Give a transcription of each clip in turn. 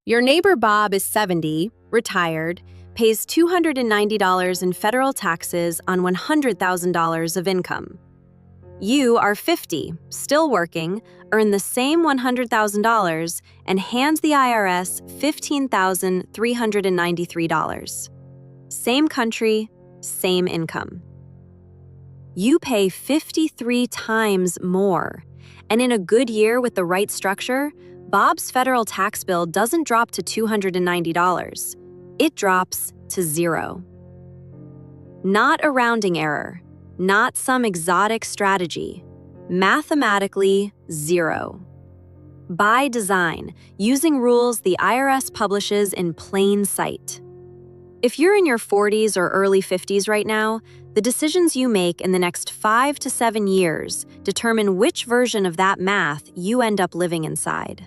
Your neighbor Bob is 70, retired, pays $290 in federal taxes on $100,000 of income. You are 50, still working, earn the same $100,000, and hand the IRS $15,393. Same country, same income. You pay 53 times more, and in a good year with the right structure, Bob's federal tax bill doesn't drop to $290. It drops to $0. Not a rounding error, not some exotic strategy. Mathematically, $0. By design, using rules the IRS publishes in plain sight. If you're in your 40s or early 50s right now, the decisions you make in the next 5 to 7 years determine which version of that math you end up living inside.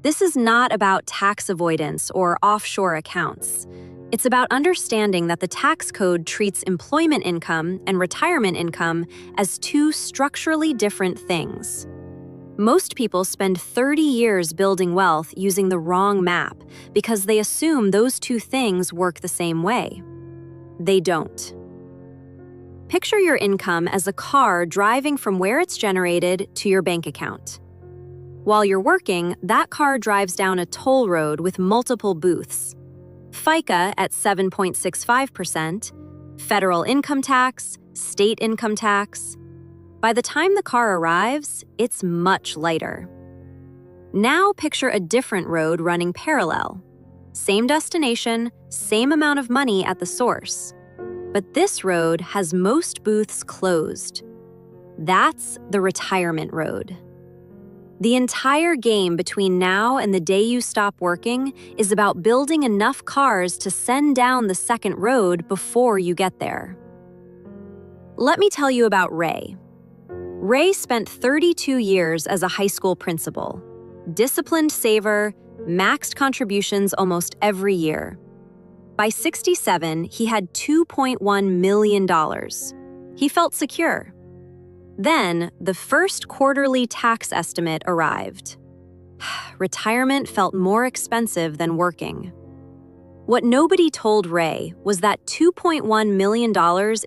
This is not about tax avoidance or offshore accounts. It's about understanding that the tax code treats employment income and retirement income as two structurally different things. Most people spend 30 years building wealth using the wrong map because they assume those two things work the same way. They don't. Picture your income as a car driving from where it's generated to your bank account. While you're working, that car drives down a toll road with multiple booths. FICA at 7.65%, federal income tax, state income tax. By the time the car arrives, it's much lighter. Now picture a different road running parallel. Same destination, same amount of money at the source. But this road has most booths closed. That's the retirement road. The entire game between now and the day you stop working is about building enough cars to send down the second road before you get there. Let me tell you about Ray. Ray spent 32 years as a high school principal. Disciplined saver, maxed contributions almost every year. By 67, he had $2.1 million. He felt secure. Then, the first quarterly tax estimate arrived. Retirement felt more expensive than working. What nobody told Ray was that $2.1 million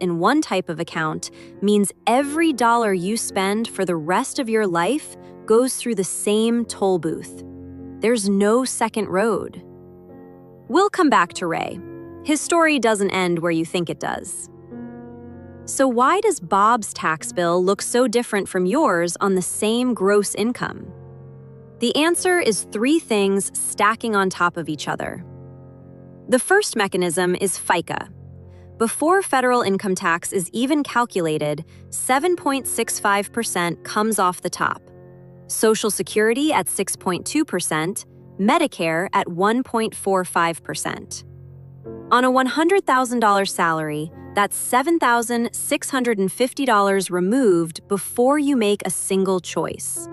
in one type of account means every dollar you spend for the rest of your life goes through the same toll booth. There's no second road. We'll come back to Ray. His story doesn't end where you think it does. So why does Bob's tax bill look so different from yours on the same gross income? The answer is three things stacking on top of each other. The first mechanism is FICA. Before federal income tax is even calculated, 7.65% comes off the top. Social Security at 6.2%, Medicare at 1.45%. On a $100,000 salary, that's $7,650 removed before you make a single choice.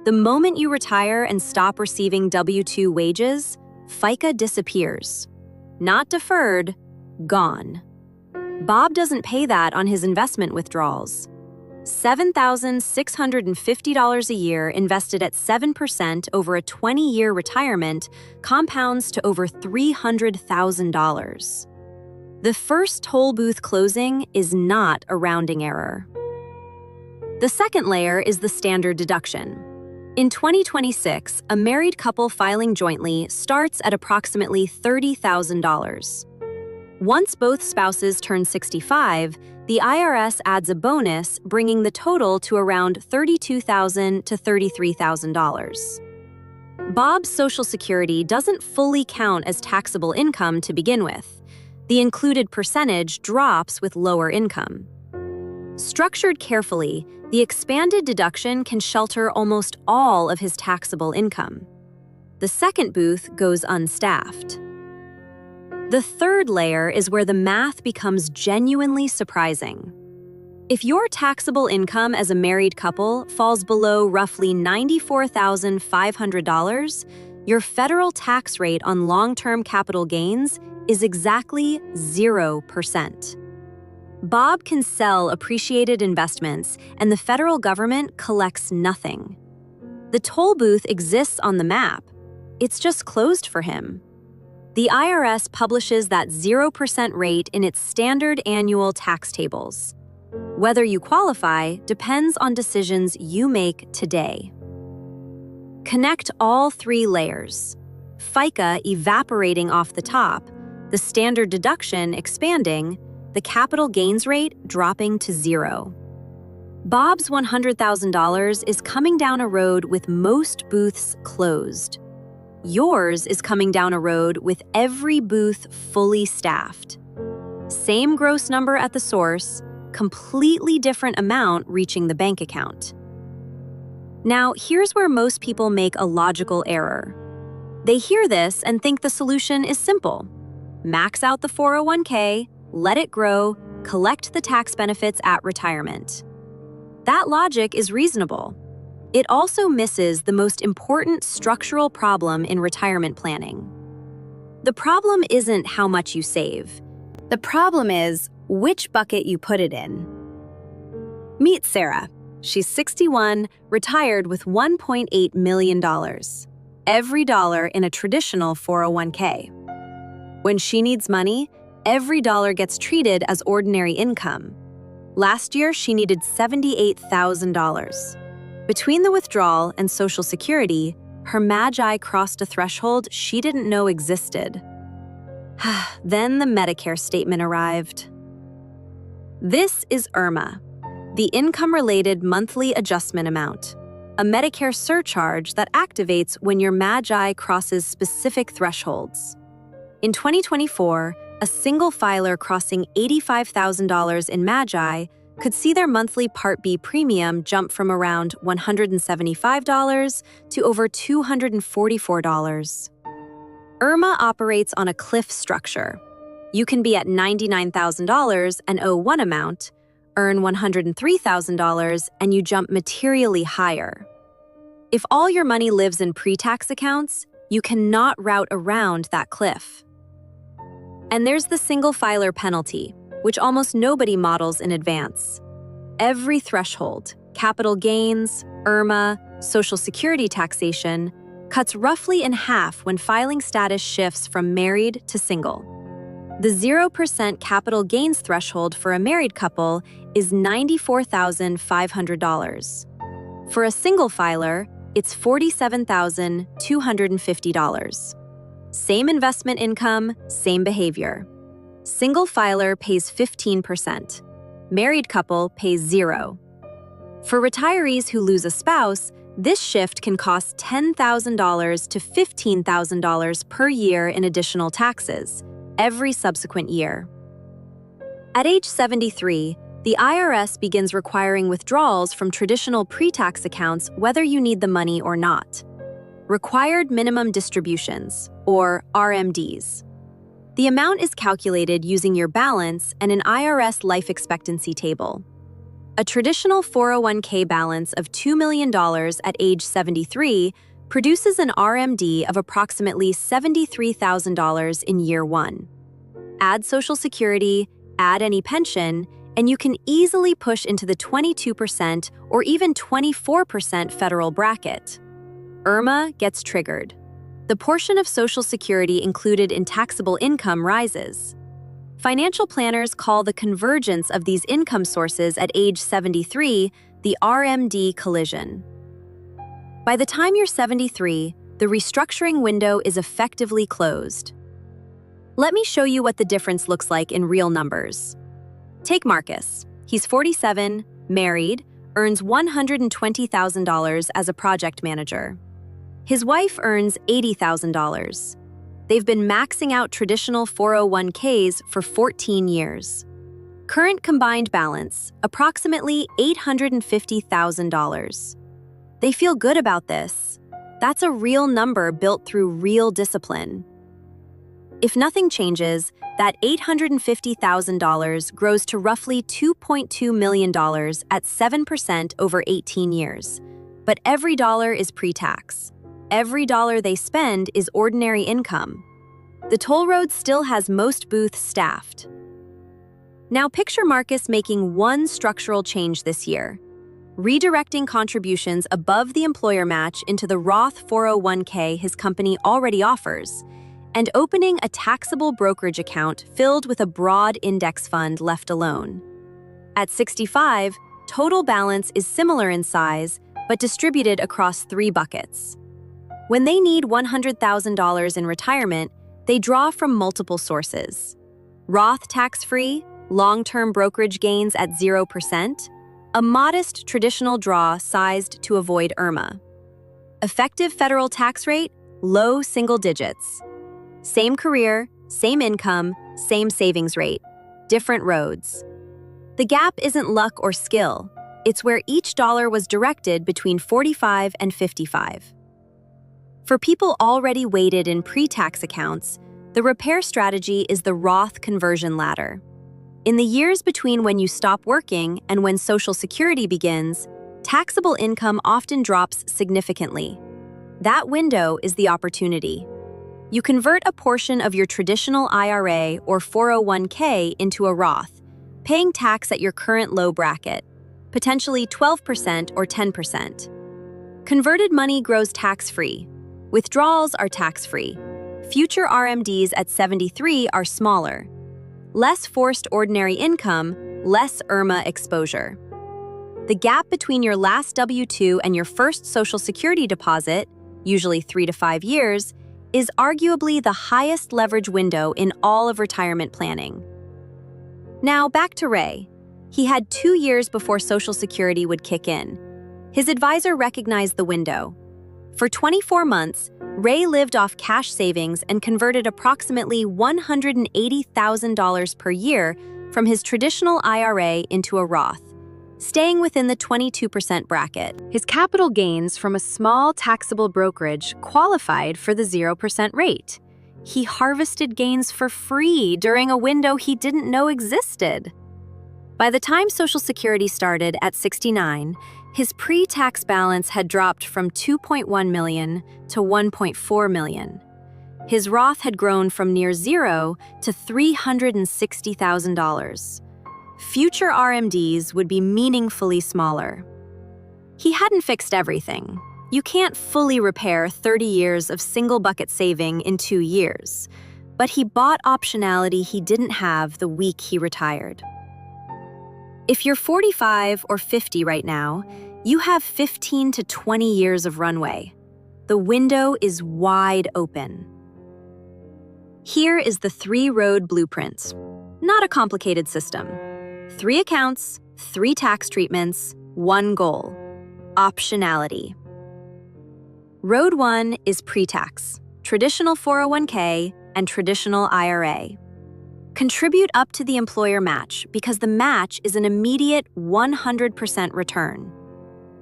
The moment you retire and stop receiving W-2 wages, FICA disappears. Not deferred, gone. Bob doesn't pay that on his investment withdrawals. $7,650 a year invested at 7% over a 20-year retirement compounds to over $300,000. The first toll booth closing is not a rounding error. The second layer is the standard deduction. In 2026, a married couple filing jointly starts at approximately $30,000. Once both spouses turn 65, the IRS adds a bonus, bringing the total to around $32,000 to $33,000. Bob's Social Security doesn't fully count as taxable income to begin with. The included percentage drops with lower income. Structured carefully, the expanded deduction can shelter almost all of his taxable income. The second booth goes unstaffed. The third layer is where the math becomes genuinely surprising. If your taxable income as a married couple falls below roughly $94,500, your federal tax rate on long-term capital gains is exactly 0%. Bob can sell appreciated investments, and the federal government collects nothing. The toll booth exists on the map, It's just closed for him. The IRS publishes that 0% rate in its standard annual tax tables. Whether you qualify depends on decisions you make today. Connect all three layers: FICA evaporating off the top, the standard deduction expanding, the capital gains rate dropping to 0. Bob's $100,000 is coming down a road with most booths closed. Yours is coming down a road with every booth fully staffed. Same gross number at the source, completely different amount reaching the bank account. Now, here's where most people make a logical error. They hear this and think the solution is simple. Max out the 401k, let it grow, collect the tax benefits at retirement. That logic is reasonable. It also misses the most important structural problem in retirement planning. The problem isn't how much you save. The problem is which bucket you put it in. Meet Sarah. She's 61, retired with $1.8 million. Every dollar in a traditional 401k. When she needs money, every dollar gets treated as ordinary income. Last year, she needed $78,000. Between the withdrawal and Social Security, her magi crossed a threshold she didn't know existed. Then the Medicare statement arrived. This is IRMAA, the Income-Related Monthly Adjustment Amount, a Medicare surcharge that activates when your magi crosses specific thresholds. In 2024, a single filer crossing $85,000 in magi could see their monthly Part B premium jump from around $175 to over $244. IRMAA operates on a cliff structure. You can be at $99,000 and owe one amount, earn $103,000, and you jump materially higher. If all your money lives in pre-tax accounts, you cannot route around that cliff. And there's the single filer penalty, which almost nobody models in advance. Every threshold, capital gains, IRMAA, Social Security taxation, cuts roughly in half when filing status shifts from married to single. The 0% capital gains threshold for a married couple is $94,500. For a single filer, it's $47,250. Same investment income, same behavior. Single filer pays 15%. Married couple pays 0. For retirees who lose a spouse, this shift can cost $10,000 to $15,000 per year in additional taxes, every subsequent year. At age 73, the IRS begins requiring withdrawals from traditional pre-tax accounts whether you need the money or not. Required minimum distributions, or RMDs. The amount is calculated using your balance and an IRS life expectancy table. A traditional 401k balance of $2 million at age 73 produces an RMD of approximately $73,000 in year one. Add Social Security, add any pension, and you can easily push into the 22% or even 24% federal bracket. IRMAA gets triggered. The portion of Social Security included in taxable income rises. Financial planners call the convergence of these income sources at age 73 the RMD Collision. By the time you're 73, the restructuring window is effectively closed. Let me show you what the difference looks like in real numbers. Take Marcus. He's 47, married, earns $120,000 as a project manager. His wife earns $80,000. They've been maxing out traditional 401ks for 14 years. Current combined balance, approximately $850,000. They feel good about this. That's a real number built through real discipline. If nothing changes, that $850,000 grows to roughly $2.2 million at 7% over 18 years. But every dollar is pre-tax. Every dollar they spend is ordinary income. The toll road still has most booths staffed. Now picture Marcus making one structural change this year. redirecting contributions above the employer match into the Roth 401k his company already offers, and opening a taxable brokerage account filled with a broad index fund left alone. At 65, total balance is similar in size, but distributed across 3 buckets. When they need $100,000 in retirement, they draw from multiple sources. Roth tax-free, long-term brokerage gains at 0%, a modest traditional draw sized to avoid IRMAA. Effective federal tax rate, low single digits. Same career, same income, same savings rate, different roads. The gap isn't luck or skill. It's where each dollar was directed between 45 and 55. For people already weighted in pre-tax accounts, the repair strategy is the Roth Conversion Ladder. In the years between when you stop working and when Social Security begins, taxable income often drops significantly. That window is the opportunity. You convert a portion of your traditional IRA or 401k into a Roth, paying tax at your current low bracket, potentially 12% or 10%. Converted money grows tax-free. Withdrawals are tax-free. Future RMDs at 73 are smaller. Less forced ordinary income, less IRMAA exposure. The gap between your last W-2 and your first Social Security deposit, usually 3 to 5 years, is arguably the highest leverage window in all of retirement planning. Now back to Ray. He had 2 years before Social Security would kick in. His advisor recognized the window. For 24 months, Ray lived off cash savings and converted approximately $180,000 per year from his traditional IRA into a Roth, staying within the 22% bracket. His capital gains from a small taxable brokerage qualified for the 0% rate. He harvested gains for free during a window he didn't know existed. By the time Social Security started at 69, his pre-tax balance had dropped from $2.1 million to $1.4 million. His Roth had grown from near zero to $360,000. Future RMDs would be meaningfully smaller. He hadn't fixed everything. You can't fully repair 30 years of single-bucket saving in 2 years, but he bought optionality he didn't have the week he retired. If you're 45 or 50 right now, you have 15 to 20 years of runway. The window is wide open. Here is the 3-road blueprint. Not a complicated system. 3 accounts, 3 tax treatments, 1 goal: optionality. Road 1 is pre-tax, traditional 401k, and traditional IRA. Contribute up to the employer match because the match is an immediate 100% return.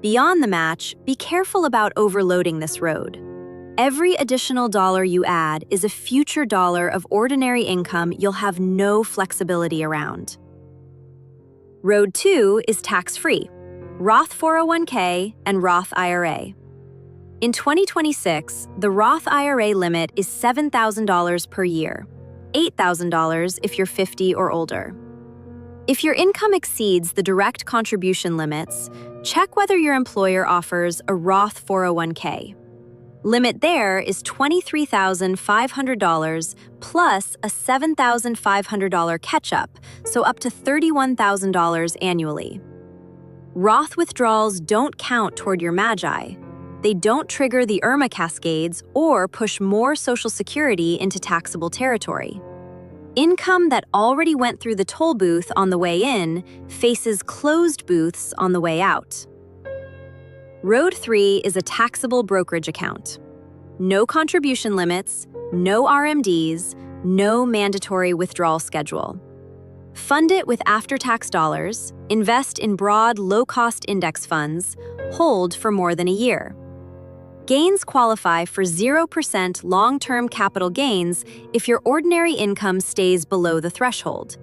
Beyond the match, be careful about overloading this road. Every additional dollar you add is a future dollar of ordinary income you'll have no flexibility around. Road 2 is tax-free, Roth 401k and Roth IRA. In 2026, the Roth IRA limit is $7,000 per year, $8,000 if you're 50 or older. If your income exceeds the direct contribution limits, check whether your employer offers a Roth 401k. Limit there is $23,500 plus a $7,500 catch-up, so up to $31,000 annually. Roth withdrawals don't count toward your MAGI. They don't trigger the IRMAA cascades or push more Social Security into taxable territory. Income that already went through the toll booth on the way in faces closed booths on the way out. Road 3 is a taxable brokerage account. No contribution limits, no RMDs, no mandatory withdrawal schedule. Fund it with after-tax dollars, invest in broad, low-cost index funds, hold for more than a year. Gains qualify for 0% long-term capital gains if your ordinary income stays below the threshold.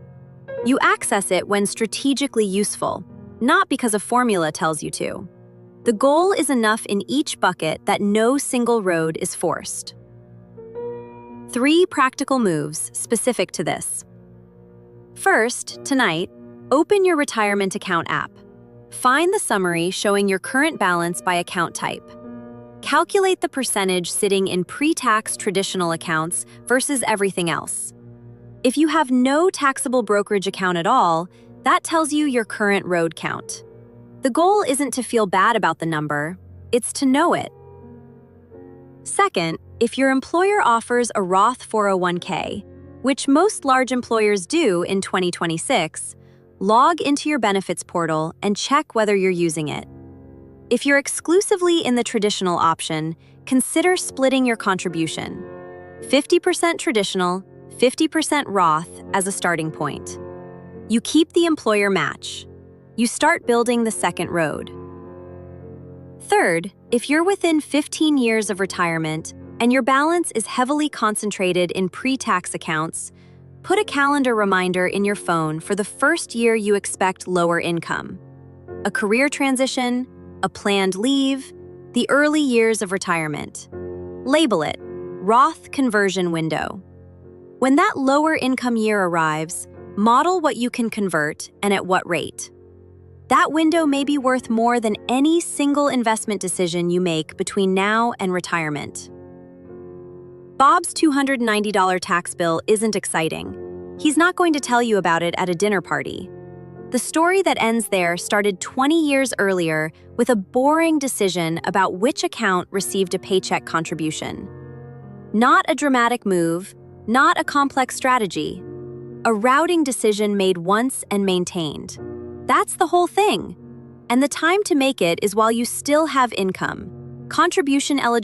You access it when strategically useful, not because a formula tells you to. The goal is enough in each bucket that no single road is forced. 3 practical moves specific to this. First, tonight, open your retirement account app. Find the summary showing your current balance by account type. Calculate the percentage sitting in pre-tax traditional accounts versus everything else. If you have no taxable brokerage account at all, that tells you your current road count. The goal isn't to feel bad about the number, it's to know it. Second, if your employer offers a Roth 401k, which most large employers do in 2026, log into your benefits portal and check whether you're using it. If you're exclusively in the traditional option, consider splitting your contribution. 50% traditional, 50% Roth as a starting point. You keep the employer match. You start building the second road. Third, if you're within 15 years of retirement and your balance is heavily concentrated in pre-tax accounts, put a calendar reminder in your phone for the first year you expect lower income. A career transition, a planned leave, the early years of retirement. Label it Roth Conversion Window. When that lower income year arrives, model what you can convert and at what rate. That window may be worth more than any single investment decision you make between now and retirement. Bob's $290 tax bill isn't exciting. He's not going to tell you about it at a dinner party. The story that ends there started 20 years earlier with a boring decision about which account received a paycheck contribution. Not a dramatic move, not a complex strategy. A routing decision made once and maintained. That's the whole thing. And the time to make it is while you still have income. Contribution eligibility